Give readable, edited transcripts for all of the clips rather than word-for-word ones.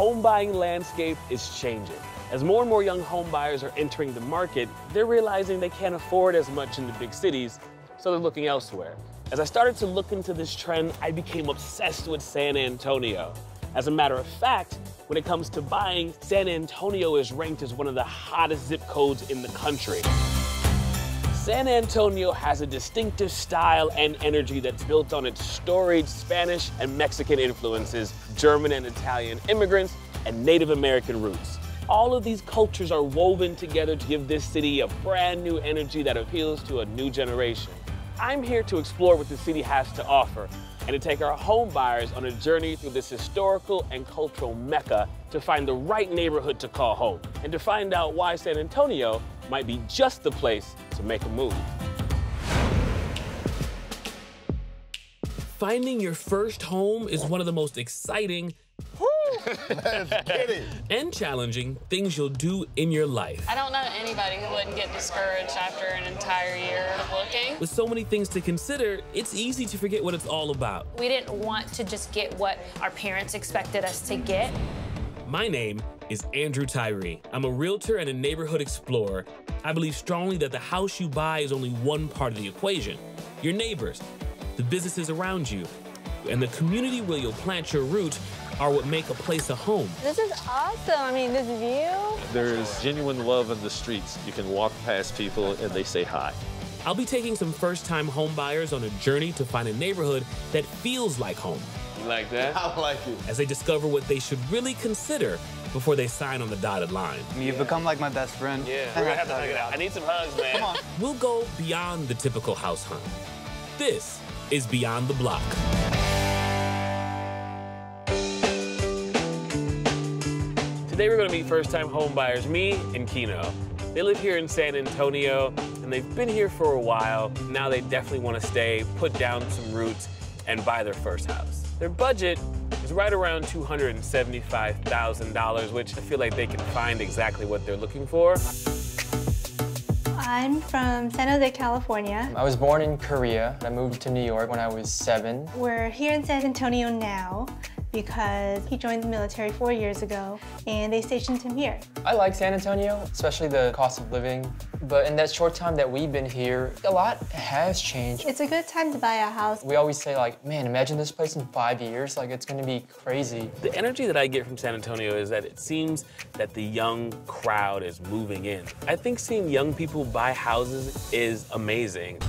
home buying landscape is changing. As more and more young home buyers are entering the market, they're realizing they can't afford as much in the big cities, so they're looking elsewhere. As I started to look into this trend, I became obsessed with San Antonio. As a matter of fact, when it comes to buying, San Antonio is ranked as one of the hottest zip codes in the country. San Antonio has a distinctive style and energy that's built on its storied Spanish and Mexican influences, German and Italian immigrants, and Native American roots. All of these cultures are woven together to give this city a brand new energy that appeals to a new generation. I'm here to explore what the city has to offer and to take our home buyers on a journey through this historical and cultural mecca to find the right neighborhood to call home and to find out why San Antonio might be just the place to make a move. Finding your first home is one of the most exciting Let's get it. and challenging things you'll do in your life. I don't know anybody who wouldn't get discouraged after an entire year of looking. With so many things to consider, it's easy to forget what it's all about. We didn't want to just get what our parents expected us to get. My name is Andrew Tyree. I'm a realtor and a neighborhood explorer. I believe strongly that the house you buy is only one part of the equation. Your neighbors, the businesses around you, and the community where you'll plant your roots are what make a place a home. This is awesome. I mean, this view. There is genuine love in the streets. You can walk past people and they say hi. I'll be taking some first-time home buyers on a journey to find a neighborhood that feels like home. You like that? I like it. As they discover what they should really consider before they sign on the dotted line. You've become like my best friend. Yeah, we're gonna have to hug it out. I need some hugs, man. Come on. We'll go beyond the typical house hunt. This is Beyond the Block. Today we're gonna meet first-time home buyers, Mi and Kino. They live here in San Antonio, and they've been here for a while. Now they definitely want to stay, put down some roots, and buy their first house. Their budget is right around $275,000, which I feel like they can find exactly what they're looking for. I'm from San Jose, California. I was born in Korea. I moved to New York when I was 7. We're here in San Antonio now because he joined the military 4 years ago, and they stationed him here. I like San Antonio, especially the cost of living. But in that short time that we've been here, a lot has changed. It's a good time to buy a house. We always say, like, man, imagine this place in 5 years. Like, it's gonna be crazy. The energy that I get from San Antonio is that it seems that the young crowd is moving in. I think seeing young people buy houses is amazing.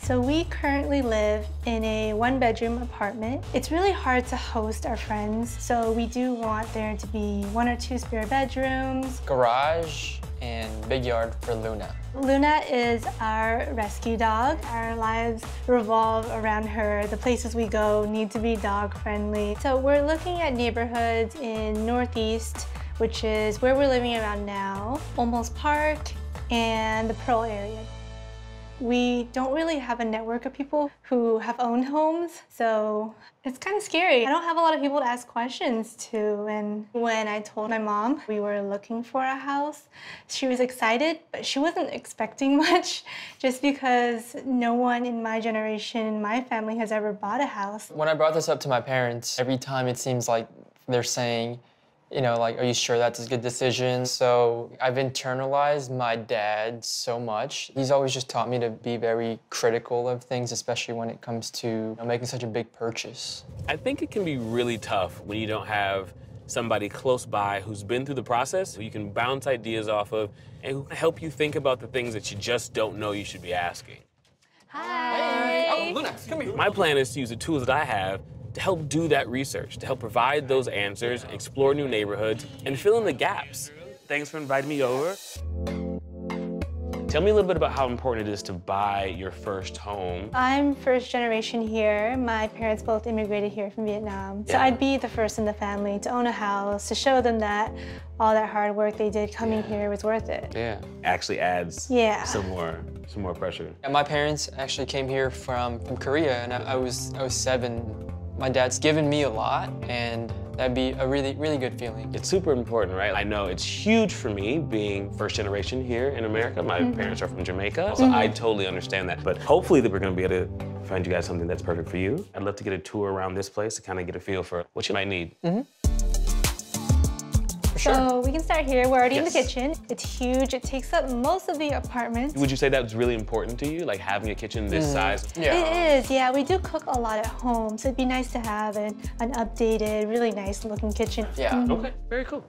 So we currently live in a 1-bedroom apartment. It's really hard to host our friends, so we do want there to be 1 or 2 spare bedrooms. Garage and big yard for Luna. Luna is our rescue dog. Our lives revolve around her. The places we go need to be dog friendly. So we're looking at neighborhoods in Northeast, which is where we're living around now, Olmos Park and the Pearl area. We don't really have a network of people who have owned homes, so it's kind of scary. I don't have a lot of people to ask questions to, and when I told my mom we were looking for a house, she was excited, but she wasn't expecting much just because no one in my generation, in my family, has ever bought a house. When I brought this up to my parents, every time it seems like they're saying, you know, like, are you sure that's a good decision? So I've internalized my dad so much. He's always just taught me to be very critical of things, especially when it comes to making such a big purchase. I think it can be really tough when you don't have somebody close by who's been through the process, who you can bounce ideas off of, and who can help you think about the things that you just don't know you should be asking. Hi. Oh, Luna, come here. My plan is to use the tools that I have to help do that research, to help provide those answers, explore new neighborhoods, and fill in the gaps. Thanks for inviting me over. Tell me a little bit about how important it is to buy your first home. I'm first generation here. My parents both immigrated here from Vietnam. So I'd be the first in the family to own a house, to show them that all that hard work they did coming here was worth it. Yeah, actually adds some more pressure. And my parents actually came here from Korea, and I was 7. My dad's given me a lot, and that'd be a really, really good feeling. It's super important, right? I know it's huge for me being first generation here in America. My parents are from Jamaica, so I totally understand that. But hopefully that we're gonna be able to find you guys something that's perfect for you. I'd love to get a tour around this place to kind of get a feel for what you might need. So we can start here. We're already in the Yes. kitchen. It's huge. It takes up most of the apartment. Would you say that was really important to you, like having a kitchen this size? Yeah. It is, yeah. We do cook a lot at home, so it'd be nice to have an updated, really nice looking kitchen. Yeah. Okay, very cool.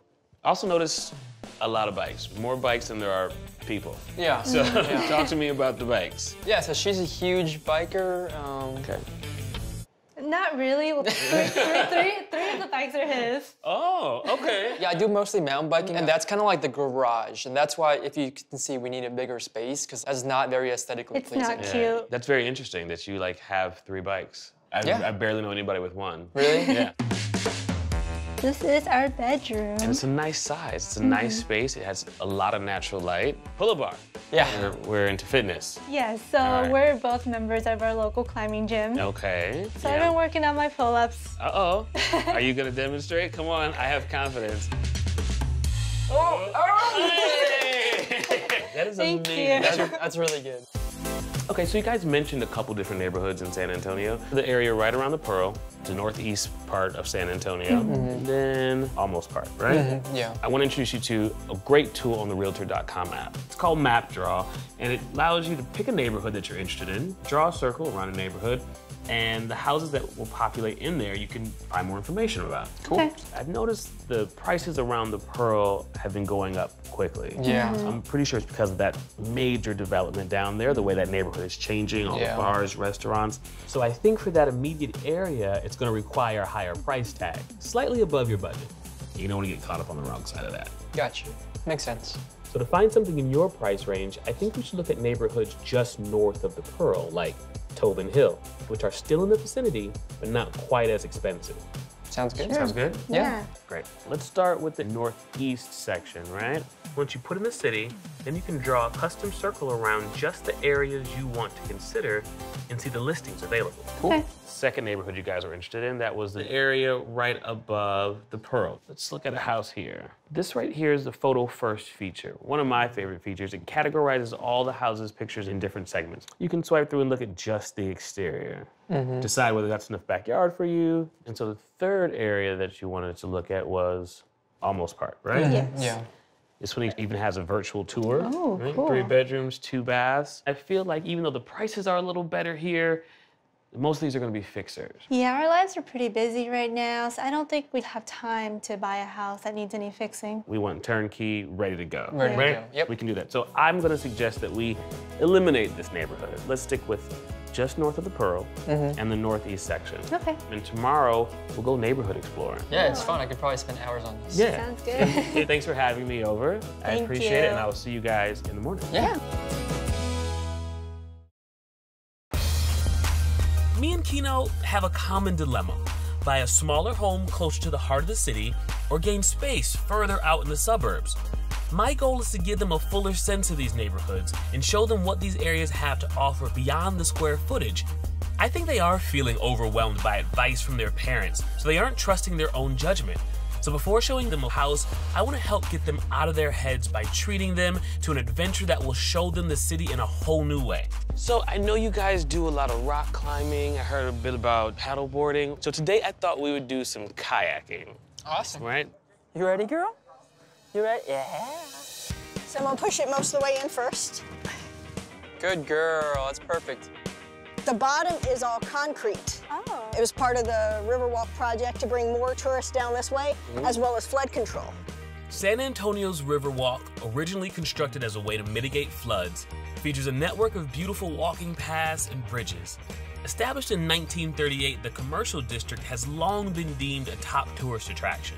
Also notice a lot of bikes, more bikes than there are people. Yeah. So talk to me about the bikes. Yeah, so she's a huge biker. Okay. Not really. Well, three of the bikes are his. Oh, okay. Yeah, I do mostly mountain biking, and that's kind of like the garage. And that's why, if you can see, we need a bigger space, because that's not very aesthetically It's pleasing. not cute. That's very interesting that you like have 3 bikes. I barely know anybody with one. Really? Yeah. This is our bedroom. And it's a nice size. It's a nice space. It has a lot of natural light. Pull-up bar. Yeah. We're into fitness. Yes, so right. we're both members of our local climbing gym. Okay. So I've been working on my pull-ups. Uh-oh. Are you gonna demonstrate? Come on, I have confidence. Oh! Hey! That is Thank amazing. you. That's really good. Okay, so you guys mentioned a couple different neighborhoods in San Antonio. The area right around the Pearl, the northeast part of San Antonio, and then almost part, right? Yeah. I want to introduce you to a great tool on the Realtor.com app. It's called Map Draw, and it allows you to pick a neighborhood that you're interested in, draw a circle around a neighborhood, and the houses that will populate in there, you can find more information about. Cool. Okay. I've noticed the prices around the Pearl have been going up quickly. Yeah. I'm pretty sure it's because of that major development down there, the way that neighborhood is changing, all the Yeah. bars, restaurants. So I think for that immediate area, it's gonna require a higher price tag, slightly above your budget. You don't wanna get caught up on the wrong side of that. Gotcha. Makes sense. So to find something in your price range, I think we should look at neighborhoods just north of the Pearl, like Tobin Hill, which are still in the vicinity, but not quite as expensive. Sounds good. Sounds good? Yeah. Great. Let's start with the northeast section, right? Once you put in the city, then you can draw a custom circle around just the areas you want to consider and see the listings available. Cool. Okay. Second neighborhood you guys were interested in, that was the area right above the Pearl. Let's look at a house here. This right here is the photo first feature. One of my favorite features. It categorizes all the houses' pictures in different segments. You can swipe through and look at just the exterior. Decide whether that's enough backyard for you. And so the third area that you wanted to look at was almost part, right? Yes. Yeah. This one even has a virtual tour. Oh, right? cool. 3 bedrooms, 2 baths. I feel like even though the prices are a little better here, most of these are gonna be fixers. Yeah, our lives are pretty busy right now, so I don't think we'd have time to buy a house that needs any fixing. We want turnkey, ready to go. Ready to right? go. Yep. We can do that. So I'm gonna suggest that we eliminate this neighborhood. Let's stick with just north of the Pearl and the northeast section. Okay. And tomorrow, we'll go neighborhood exploring. Yeah, it's fun. I could probably spend hours on this. Yeah. Sounds good. Hey, thanks for having me over. I Thank appreciate it, you. and I will see you guys in the morning. Yeah. Me and Kino have a common dilemma. Buy a smaller home closer to the heart of the city or gain space further out in the suburbs. My goal is to give them a fuller sense of these neighborhoods and show them what these areas have to offer beyond the square footage. I think they are feeling overwhelmed by advice from their parents, so they aren't trusting their own judgment. So before showing them a house, I want to help get them out of their heads by treating them to an adventure that will show them the city in a whole new way. So I know you guys do a lot of rock climbing. I heard a bit about paddleboarding. So today I thought we would do some kayaking, Awesome. right? You ready, girl? You ready? Yeah. So I'm gonna push it most of the way in first. Good girl. That's perfect. The bottom is all concrete. Oh. It was part of the Riverwalk project to bring more tourists down this way, as well as flood control. San Antonio's Riverwalk, originally constructed as a way to mitigate floods, features a network of beautiful walking paths and bridges. Established in 1938, the commercial district has long been deemed a top tourist attraction.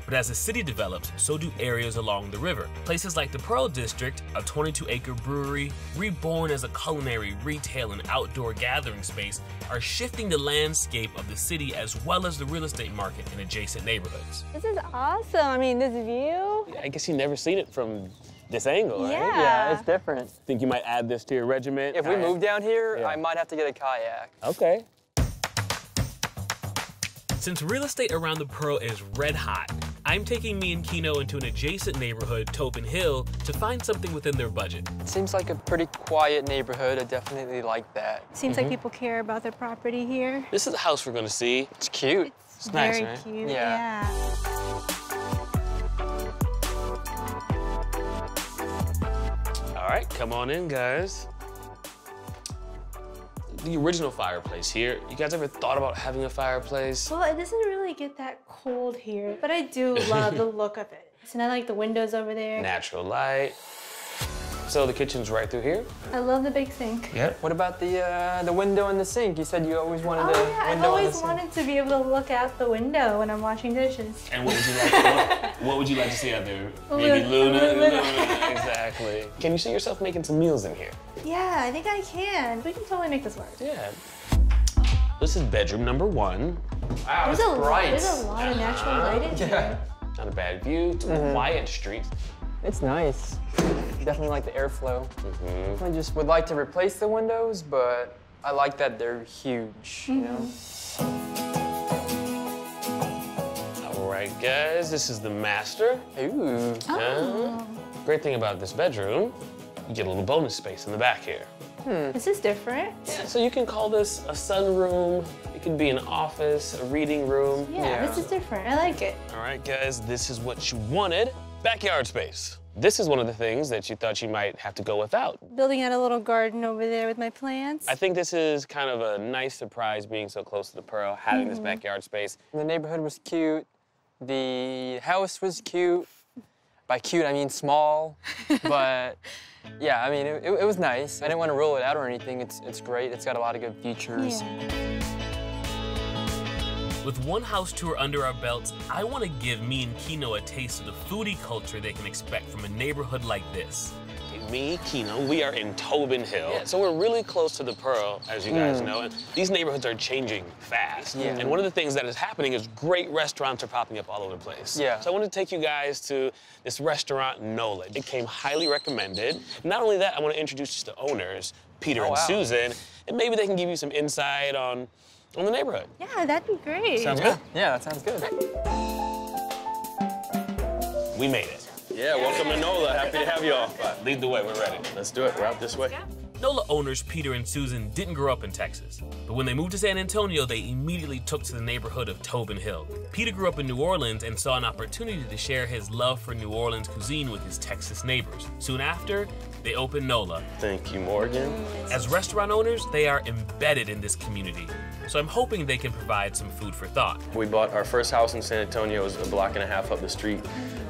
But as the city develops, so do areas along the river. Places like the Pearl District, a 22-acre brewery, reborn as a culinary, retail, and outdoor gathering space, are shifting the landscape of the city as well as the real estate market in adjacent neighborhoods. This is awesome. I mean, this view. I guess you've never seen it from this angle, right? Yeah. Yeah, it's different. Think you might add this to your regiment? If we move down here, Yeah. I might have to get a kayak. Okay. Since real estate around the Pearl is red hot, I'm taking me and Kino into an adjacent neighborhood, Tobin Hill, to find something within their budget. It seems like a pretty quiet neighborhood. I definitely like that. Seems like people care about their property here. This is a house we're gonna see. It's cute. It's nice, Very right? cute. Yeah. Yeah. right, come on in, guys. The original fireplace here. You guys ever thought about having a fireplace? Well, it doesn't really get that cold here, but I do love the look of it. And I like the windows over there. Natural light. So the kitchen's right through here? I love the big sink. Yep. What about the window in the sink? You said you always wanted Oh a yeah, window I've in the always sink. wanted to be able to look out the window when I'm washing dishes. And what would you like? What would you like to see out there? Maybe Luna. Exactly. Can you see yourself making some meals in here? Yeah, I think I can. We can totally make this work. Yeah. This is bedroom number 1. Wow, There's it's a bright. There's a lot of natural light in here. Not a bad view. It's a quiet street. It's nice. Definitely like the airflow. I just would like to replace the windows, but I like that they're huge, you know? All right, guys, this is the master. Ooh. Great thing about this bedroom, you get a little bonus space in the back here. This is different. Yeah, so you can call this a sunroom. It could be an office, a reading room. Yeah, this is different. I like it. All right, guys, this is what you wanted. Backyard space. This is one of the things that you thought you might have to go without. Building out a little garden over there with my plants. I think this is kind of a nice surprise being so close to the Pearl, having this backyard space. The neighborhood was cute. The house was cute. By cute, I mean small. But yeah, I mean, it was nice. I didn't want to rule it out or anything. It's great. It's got a lot of good features. Yeah. With one house tour under our belts, I want to give Me and Kino a taste of the foodie culture they can expect from a neighborhood like this. Me, Kino, we are in Tobin Hill. Yeah, so we're really close to the Pearl, as you guys know, and these neighborhoods are changing fast. Yeah. And one of the things that is happening is great restaurants are popping up all over the place. Yeah. So I wanted to take you guys to this restaurant, Nola. It came highly recommended. Not only that, I want to introduce you to the owners, Peter and Susan, and maybe they can give you some insight on the neighborhood. Yeah, that'd be great. Sounds good? Yeah, that sounds good. We made it. Yeah, welcome to NOLA. Happy to have you all. Lead the way, we're ready. Let's do it. We're out this way. NOLA owners Peter and Susan didn't grow up in Texas, but when they moved to San Antonio, they immediately took to the neighborhood of Tobin Hill. Peter grew up in New Orleans and saw an opportunity to share his love for New Orleans cuisine with his Texas neighbors. Soon after, they opened NOLA. Thank you, Morgan. As restaurant owners, they are embedded in this community, so I'm hoping they can provide some food for thought. We bought our first house in San Antonio. It was a block and a half up the street.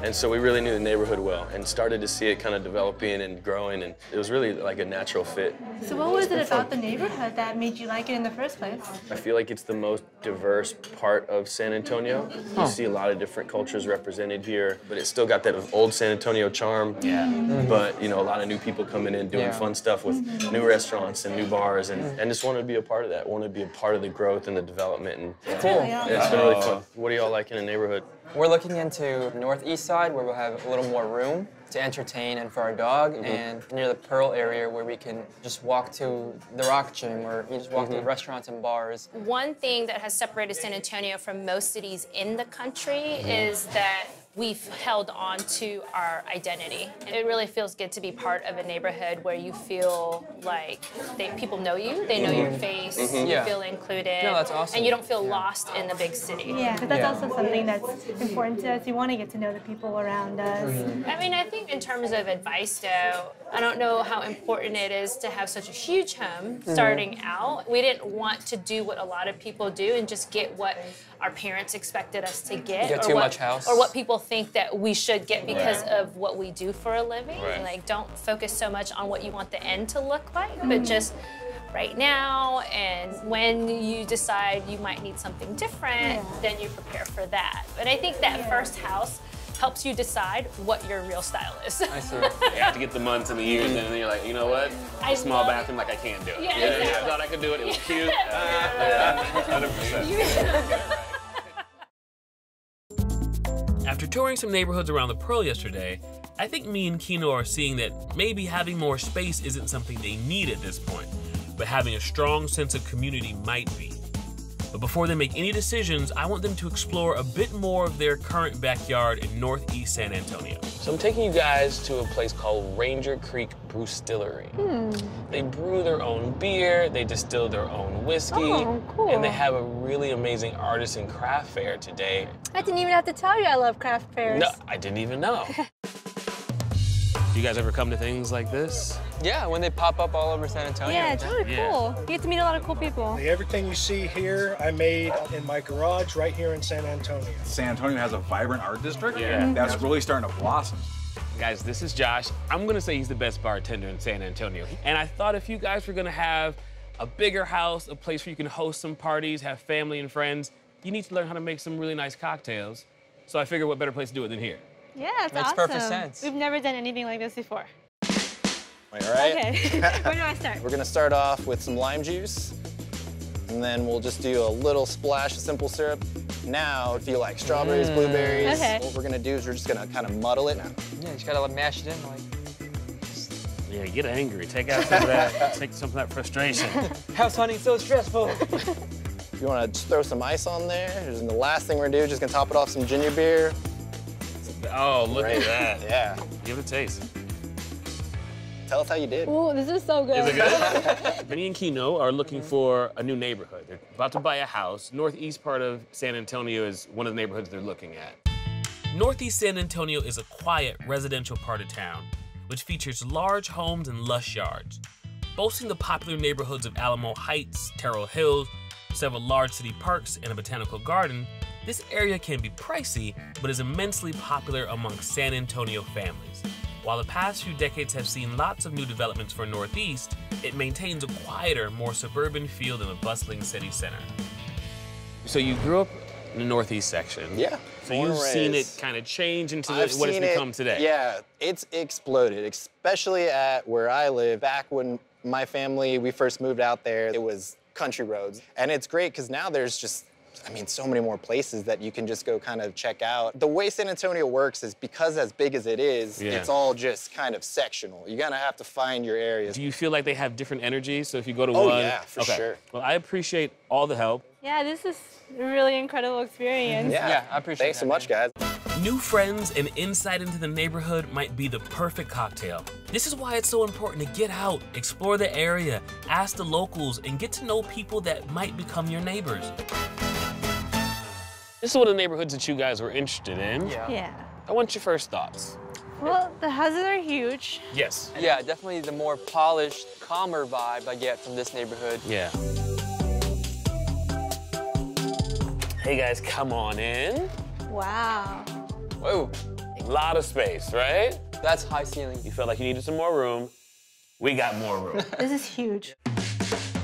And so we really knew the neighborhood well and started to see it kind of developing and growing, and it was really like a natural fit. So what was it about the neighborhood that made you like it in the first place? I feel like it's the most diverse part of San Antonio. You see a lot of different cultures represented here, but it's still got that old San Antonio charm. Yeah. But, you know, a lot of new people coming in, doing fun stuff with new restaurants and new bars, and just wanted to be a part of that. Wanted to be a part of the growth and the development. And Cool. yeah, it's been really fun. What do y'all like in the neighborhood? We're looking into northeast side where we'll have a little more room to entertain and for our dog, and near the Pearl area where we can just walk to the Rock Gym or you just walk to restaurants and bars. One thing that has separated San Antonio from most cities in the country is that we've held on to our identity. It really feels good to be part of a neighborhood where you feel like people know you, they know your face, you feel included, No, that's awesome. and you don't feel lost in the big city. Yeah, because that's also something that's important to us. You want to get to know the people around us. I mean, I think in terms of advice, though, I don't know how important it is to have such a huge home starting out. We didn't want to do what a lot of people do and just get what our parents expected us to get, Too much house. or what people think that we should get because of what we do for a living. Right. Like, don't focus so much on what you want the end to look like, but just right now, and when you decide you might need something different, then you prepare for that. But I think that first house helps you decide what your real style is. I see. You have to get the months and the years in, and then you're like, you know what? I Small love bathroom, like I can't do it. Yeah, I exactly. thought I could do it. It was cute. 100%. After touring some neighborhoods around the Pearl yesterday, I think me and Kino are seeing that maybe having more space isn't something they need at this point, but having a strong sense of community might be. But before they make any decisions, I want them to explore a bit more of their current backyard in northeast San Antonio. So I'm taking you guys to a place called Ranger Creek Brewstillery. They brew their own beer, they distill their own whiskey, and they have a really amazing artisan craft fair today. I didn't even have to tell you I love craft fairs. No, I didn't even know. Do you guys ever come to things like this? Yeah, when they pop up all over San Antonio. Yeah, it's really cool. You get to meet a lot of cool people. Everything you see here, I made in my garage right here in San Antonio. San Antonio has a vibrant art district. Yeah. That's really starting to blossom. Guys, this is Josh. I'm gonna say he's the best bartender in San Antonio. And I thought if you guys were gonna have a bigger house, a place where you can host some parties, have family and friends, you need to learn how to make some really nice cocktails. So I figured what better place to do it than here. Yeah, it's Makes awesome. perfect sense. We've never done anything like this before. All right. Okay, where do I start? We're gonna start off with some lime juice, and then we'll just do a little splash of simple syrup. Now, if you like strawberries, blueberries, Okay. what we're gonna do is we're just gonna kind of muddle it. Yeah, you just gotta mash it in like. Yeah, get angry. Take out some of that, take some of that frustration. House hunting's so stressful. If you wanna just throw some ice on there, and the last thing we're gonna do is just gonna top it off some ginger beer. Oh, look at that. Yeah. Give it a taste. Tell us how you did. Ooh, this is so good. Is it good? Mi and Kino are looking for a new neighborhood. They're about to buy a house. Northeast part of San Antonio is one of the neighborhoods they're looking at. Northeast San Antonio is a quiet residential part of town, which features large homes and lush yards. Boasting the popular neighborhoods of Alamo Heights, Terrell Hills, several large city parks, and a botanical garden, this area can be pricey, but is immensely popular among San Antonio families. While the past few decades have seen lots of new developments for Northeast, it maintains a quieter, more suburban feel than a bustling city center. So you grew up in the Northeast section. Yeah. So you've seen it kind of change into what it's become today. Yeah, it's exploded, especially at where I live. Back when my family, we first moved out there, it was country roads. And it's great because now there's just, I mean, so many more places that you can just go kind of check out. The way San Antonio works is because as big as it is, it's all just kind of sectional. You're gonna have to find your areas. Do you feel like they have different energies? So if you go to Oh, one... yeah, for sure. Well, I appreciate all the help. Yeah, this is a really incredible experience. Yeah, I appreciate Thanks so much, guys. New friends and insight into the neighborhood might be the perfect cocktail. This is why it's so important to get out, explore the area, ask the locals, and get to know people that might become your neighbors. This is one of the neighborhoods that you guys were interested in. Yeah. I want your first thoughts. Well, the houses are huge. Yes. Yeah, definitely the more polished, calmer vibe I get from this neighborhood. Yeah. Hey guys, come on in. Wow. Whoa, A lot of space, right? that's high ceiling. You felt like you needed some more room. We got more room. This is huge.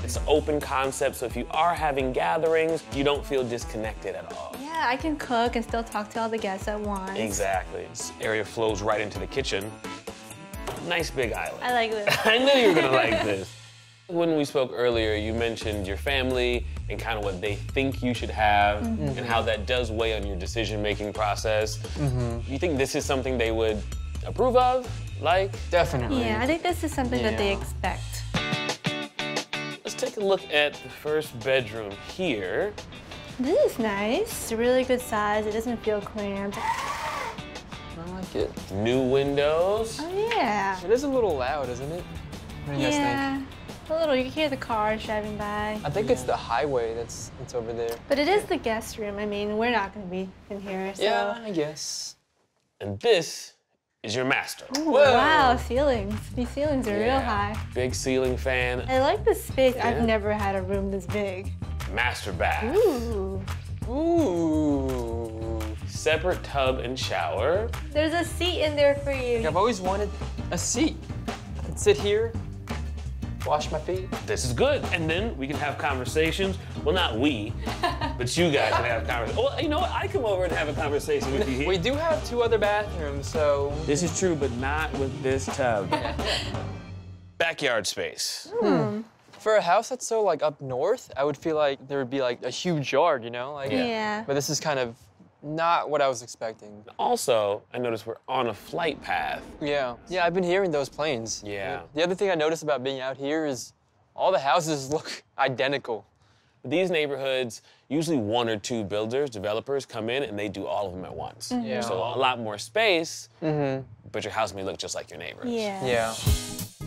It's an open concept, so if you are having gatherings, you don't feel disconnected at all. Yeah, I can cook and still talk to all the guests at once. Exactly. This area flows right into the kitchen. Nice big island. I like this. I knew you were gonna like this. When we spoke earlier, you mentioned your family and kind of what they think you should have and how that does weigh on your decision-making process. You think this is something they would approve of, like? Definitely. Yeah, I think this is something that they expect. Let's take a look at the first bedroom here. This is nice. It's a really good size. It doesn't feel cramped. I like it. New windows. Oh, yeah. It is a little loud, isn't it? What do you guys think? A little. You can hear the cars driving by. I think it's the highway that's over there. But it is the guest room. I mean, we're not going to be in here, so. Yeah, I guess. And this is your master. Ooh, wow, ceilings. These ceilings are real high. Big ceiling fan. I like the space. I've never had a room this big. Master bath. Ooh. Ooh. Separate tub and shower. There's a seat in there for you. I've always wanted a seat. I could sit here, wash my feet. This is good. And then we can have conversations. Well, not we, but you guys can have conversations. Well, you know what? I come over and have a conversation with you here. We do have 2 other bathrooms, so. This is true, but not with this tub. Backyard space. For a house that's so like up north, I would feel like there would be like a huge yard, you know? Like, Yeah. But this is kind of not what I was expecting. Also, I noticed we're on a flight path. Yeah. Yeah, I've been hearing those planes. Yeah. The other thing I noticed about being out here is all the houses look identical. These neighborhoods, usually 1 or 2 builders, developers come in and they do all of them at once. Yeah. So a lot more space, but your house may look just like your neighbor's. Yeah. Yeah.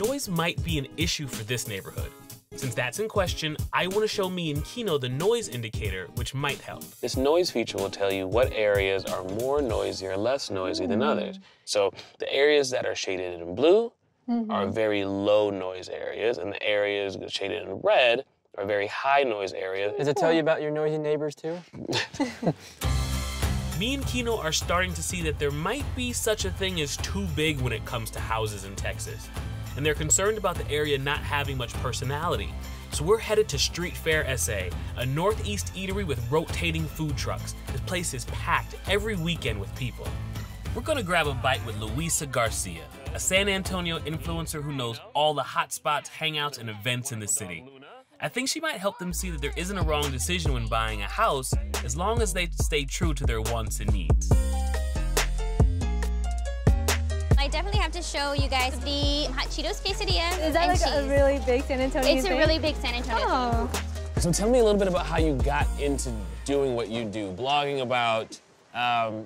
Noise might be an issue for this neighborhood. Since that's in question, I want to show Mi and Kino the noise indicator, which might help. This noise feature will tell you what areas are more noisy or less noisy than others. So the areas that are shaded in blue are very low noise areas, and the areas shaded in red are very high noise areas. Does it tell you about your noisy neighbors too? Mi and Kino are starting to see that there might be such a thing as too big when it comes to houses in Texas. And they're concerned about the area not having much personality. So we're headed to Street Fair SA, a northeast eatery with rotating food trucks. This place is packed every weekend with people. We're gonna grab a bite with Luisa Garcia, a San Antonio influencer who knows all the hot spots, hangouts, and events in the city. I think she might help them see that there isn't a wrong decision when buying a house, as long as they stay true to their wants and needs. I definitely have to show you guys the hot Cheetos quesadilla. Is that like a really big San Antonio It's thing? a really big San Antonio thing. So tell me a little bit about how you got into doing what you do, blogging about,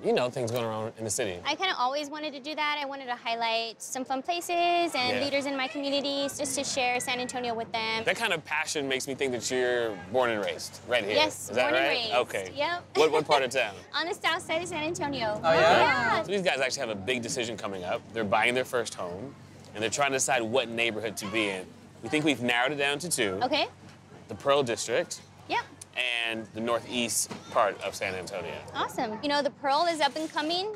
you know, things going on in the city. I kind of always wanted to do that. I wanted to highlight some fun places and leaders in my community just to share San Antonio with them. That kind of passion makes me think that you're born and raised right here. Yes, is that born right? and raised. Okay. Yep. What part of town? On the south side of San Antonio. Oh, yeah? So these guys actually have a big decision coming up. They're buying their first home, and they're trying to decide what neighborhood to be in. We think we've narrowed it down to two. Okay. The Pearl District. Yep. And the northeast part of San Antonio. Awesome. You know, the Pearl is up and coming.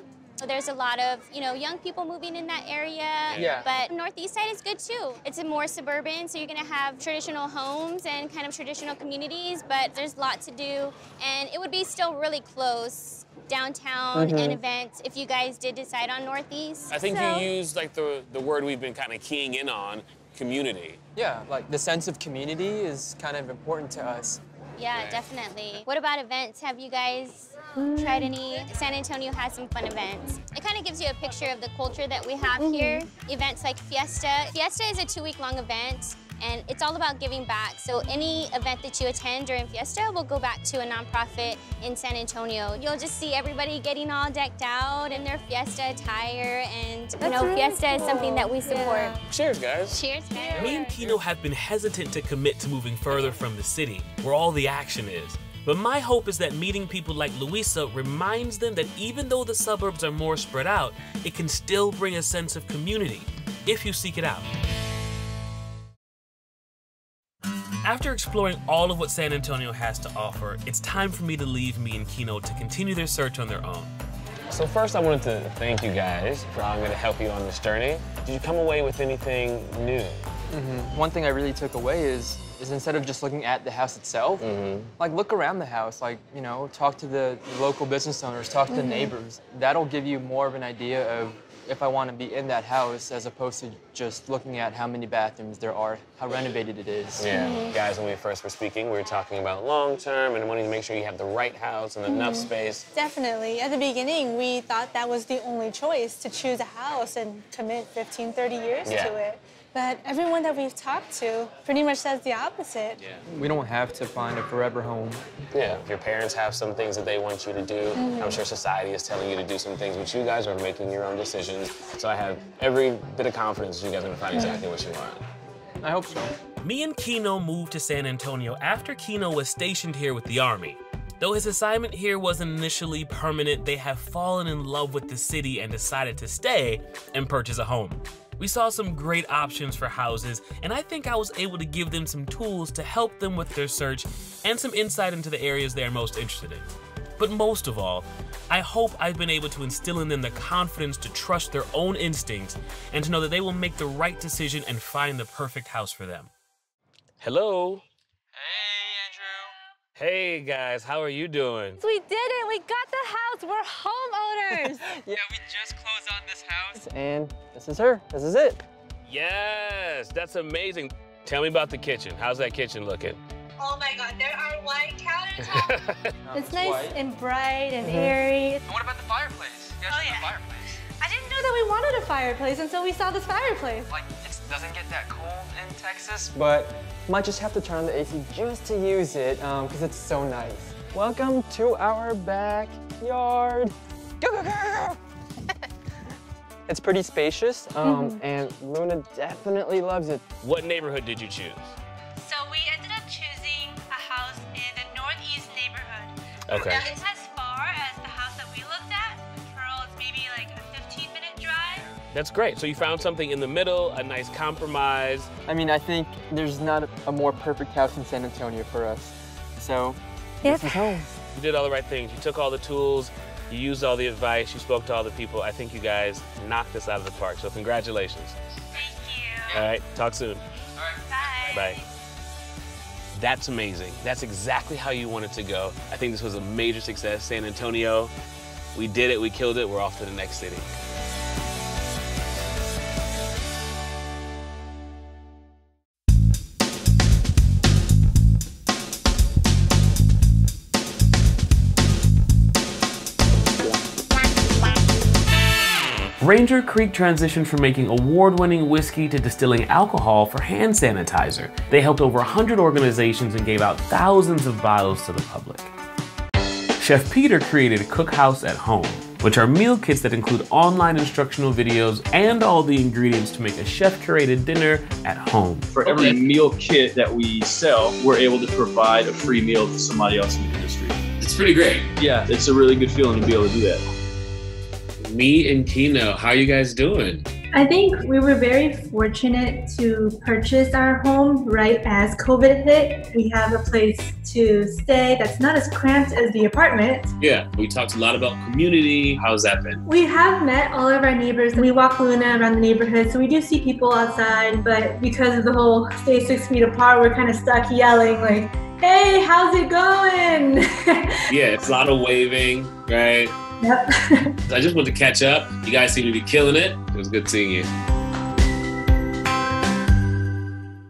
There's a lot of, you know, young people moving in that area. Yeah. But northeast side is good too. It's a more suburban, so you're gonna have traditional homes and kind of traditional communities, but there's a lot to do. And it would be still really close downtown and events if you guys did decide on northeast. I think you used like the word we've been kind of keying in on, community. Yeah, like the sense of community is kind of important to us. Yeah, definitely. What about events? Have you guys tried any? San Antonio has some fun events. It kind of gives you a picture of the culture that we have here. Events like Fiesta. Fiesta is a 2-week-long event, and it's all about giving back. So any event that you attend during Fiesta will go back to a nonprofit in San Antonio. You'll just see everybody getting all decked out in their Fiesta attire, and you know, Fiesta is something that we support. Cheers, guys. Cheers, guys. Mi and Kino have been hesitant to commit to moving further from the city, where all the action is. But my hope is that meeting people like Luisa reminds them that even though the suburbs are more spread out, it can still bring a sense of community, if you seek it out. After exploring all of what San Antonio has to offer, it's time for me to leave Mi and Kino to continue their search on their own. So first I wanted to thank you guys for allowing me to help you on this journey. Did you come away with anything new? One thing I really took away is instead of just looking at the house itself, like look around the house, like, you know, talk to the local business owners, talk to the neighbors. That'll give you more of an idea of if I want to be in that house as opposed to just looking at how many bathrooms there are, how renovated it is. Yeah, guys, when we first were speaking, we were talking about long-term and wanting to make sure you have the right house and enough space. Definitely. At the beginning, we thought that was the only choice, to choose a house and commit 15, 30 years to it. But everyone that we've talked to pretty much says the opposite. Yeah. We don't have to find a forever home. Yeah, your parents have some things that they want you to do. I'm sure society is telling you to do some things, but you guys are making your own decisions. So I have every bit of confidence you guys are gonna find exactly what you want. I hope so. Mi and Kino moved to San Antonio after Kino was stationed here with the Army. Though his assignment here wasn't initially permanent, they have fallen in love with the city and decided to stay and purchase a home. We saw some great options for houses, and I think I was able to give them some tools to help them with their search and some insight into the areas they are most interested in. But most of all, I hope I've been able to instill in them the confidence to trust their own instincts and to know that they will make the right decision and find the perfect house for them. Hello? Hey guys, how are you doing? We did it! We got the house! We're homeowners! Yeah, we just closed on this house. And this is her. This is it. Yes, that's amazing. Tell me about the kitchen. How's that kitchen looking? Oh my God, there are white countertops. It's nice and bright and airy. And what about the fireplace? You guys the fireplace. I didn't know that we wanted a fireplace until we saw this fireplace. Like, it doesn't get that cold in Texas, but might just have to turn on the AC just to use it, because it's so nice. Welcome to our backyard. Go, go, go, go! It's pretty spacious, and Luna definitely loves it. What neighborhood did you choose? So Okay. It's as far as the house that we looked at. Pearl, it's maybe like a 15-minute drive. That's great. So you found something in the middle, a nice compromise. I mean, I think there's not a more perfect house in San Antonio for us. So, Yep. this is home. You did all the right things. You took all the tools, you used all the advice, you spoke to all the people. I think you guys knocked this out of the park, so congratulations. Thank you. All right, talk soon. Bye. Bye. That's amazing. That's exactly how you want it to go. I think this was a major success. San Antonio, we did it, we killed it, we're off to the next city. Ranger Creek transitioned from making award-winning whiskey to distilling alcohol for hand sanitizer. They helped over 100 organizations and gave out thousands of bottles to the public. Chef Peter created Cookhouse at Home, which are meal kits that include online instructional videos and all the ingredients to make a chef-curated dinner at home. For every meal kit that we sell, we're able to provide a free meal to somebody else in the industry. It's pretty great. Yeah, it's a really good feeling to be able to do that. Mi and Kino, how are you guys doing? I think we were very fortunate to purchase our home right as COVID hit. We have a place to stay that's not as cramped as the apartment. Yeah, we talked a lot about community. How's that been? We have met all of our neighbors. We walk Luna around the neighborhood, so we do see people outside, but because of the whole stay 6 feet apart, we're kind of stuck yelling like, hey, how's it going? Yeah, it's a lot of waving, right? Yep. I just wanted to catch up. You guys seem to be killing it. It was good seeing you.